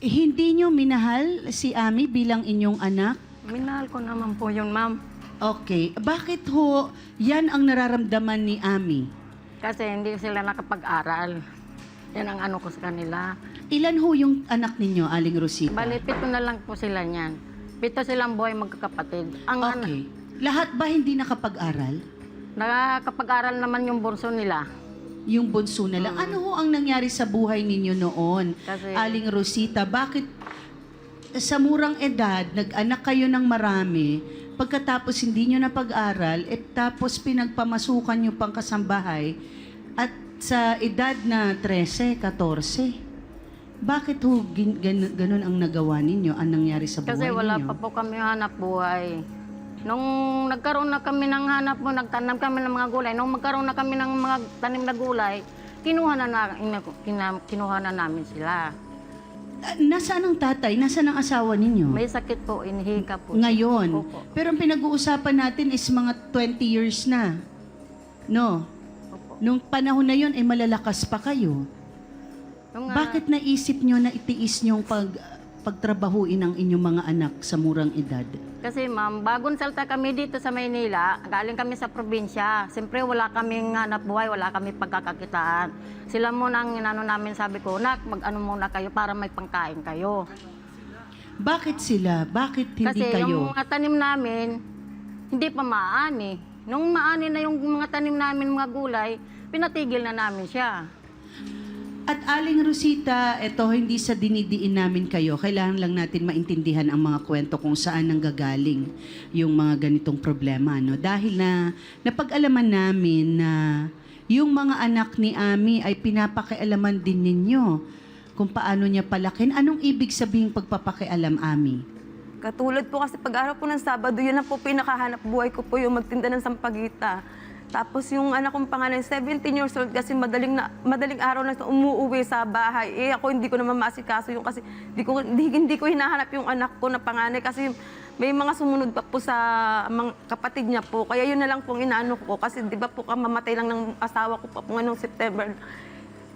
Hindi nyo minahal si Ami bilang inyong anak? Minahal ko naman po yun, ma'am. Okay. Bakit ho yan ang nararamdaman ni Ami? Kasi hindi sila nakapag-aral. Yan ang ano ko sa kanila. Ilan ho yung anak ninyo, Aling Rosita? Bali, 7 na lang po sila niyan. 7 silang buhay magkakapatid. Ang Okay. Lahat ba hindi nakapag-aral? nakakapag-aral naman yung bunso nila. Yung bunso na lang. Ano ho ang nangyari sa buhay ninyo noon? Kasi- Aling Rosita, bakit sa murang edad, nag-anak kayo ng marami, pagkatapos hindi nyo napag-aral, tapos pinagpamasukan nyo pang kasambahay, at sa edad na 13, 14, bakit ho ganun ang nagawa ninyo, ang nangyari sa buhay Kasi wala ninyo? pa po kami hanap buhay. Nung nagkaroon na kami ng hanap mo, nagtanam kami ng mga gulay. Nung magkaroon na kami ng mga tanim na gulay, kinuha na namin sila. Nasaan ang tatay? Nasaan ang asawa ninyo? May sakit po, inihika po. Ngayon. Opo. Pero ang pinag-uusapan natin is mga 20 years na. No? Opo. Nung panahon na yun, ay malalakas pa kayo. Nung, Bakit naisip nyo na itiis nyong pagtrabahuin ang inyong mga anak sa murang edad? Kasi ma'am, bagong salta kami dito sa Maynila, galing kami sa probinsya. Siyempre wala kaming hanap buhay, wala kami pagkakakitaan. Sila muna ang inano namin, sabi ko, nak, mag-ano muna kayo para may pangkain kayo. Bakit sila? Bakit hindi Kasi kayo? yung mga tanim namin, hindi pa maani. Nung maani na yung mga tanim namin, mga gulay, pinatigil na namin siya. At Aling Rosita, eto hindi sa dinidiin namin kayo. Kailangan lang natin maintindihan ang mga kwento kung saan nanggagaling yung mga ganitong problema. No? Dahil na napag-alaman namin na yung mga anak ni Ami ay pinapakialaman din ninyo kung paano niya palakin. Anong ibig sabihin pagpapakialam, Ami? Katulad po kasi pag-araw po ng Sabado, yun na po pinakahanap buhay ko po yung magtinda ng sampagita. Tapos yung anak kong panganay, 17 years old kasi madaling araw na umuuwi sa bahay. Eh ako hindi ko naman maasikaso yung kasi hindi ko hinahanap yung anak ko na panganay kasi may mga sumunod pa po sa mga kapatid niya po. Kaya yun na lang pong inaano ko kasi di ba po mamatay lang ng asawa ko pa po ngayong September.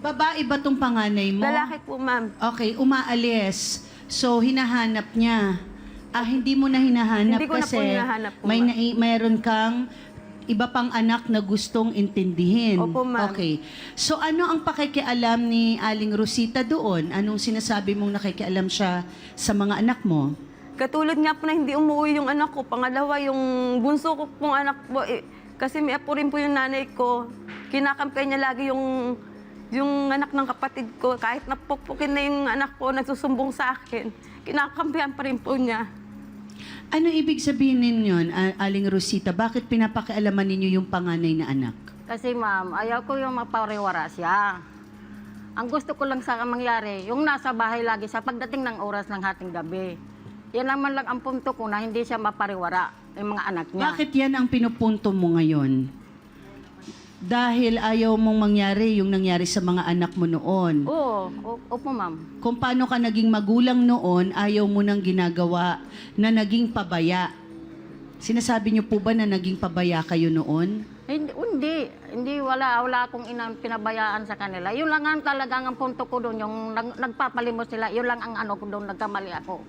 Babae ba tong panganay mo? Lalaki po, ma'am. Okay, umaalis. So, hinahanap niya. Hindi mo na hinahanap Hindi ko na kasi po hinahanap po, may ma'am. mayroon kang iba pang anak na gustong intindihin. Opo, ma'am. Okay. So, ano ang pakikialam ni Aling Rosita doon? Anong sinasabi mong nakikialam siya sa mga anak mo? Katulad nga po na hindi umuwi yung anak ko. Pangalawa, yung bunso ko pong anak po, kasi may apo rin po yung nanay ko. Kinakampay niya lagi yung anak ng kapatid ko. Kahit napukpukin na yung anak ko, nagsusumbong sa akin, kinakampihan pa rin po niya. Ano ibig sabihin ninyo, Aling Rosita? Bakit pinapakialaman ninyo yung panganay na anak? Kasi ma'am, ayaw ko yung mapariwara siya. Ang gusto ko lang sa mangyari, yung nasa bahay lagi sa pagdating ng oras ng hating gabi. Yan naman lang ang punto ko na hindi siya mapariwara yung mga anak niya. Bakit yan ang pinupunto mo ngayon? Dahil ayaw mong mangyari yung nangyari sa mga anak mo noon. Oo, opo ma'am. Kung paano ka naging magulang noon, ayaw mo nang ginagawa na naging pabaya. Sinasabi niyo po ba na naging pabaya kayo noon? Hindi, wala akong pinabayaan sa kanila. Yun lang ang talagang ang punto ko doon, yung nagpapalimos sila, yun lang ang ano ko doon, nagkamali ako.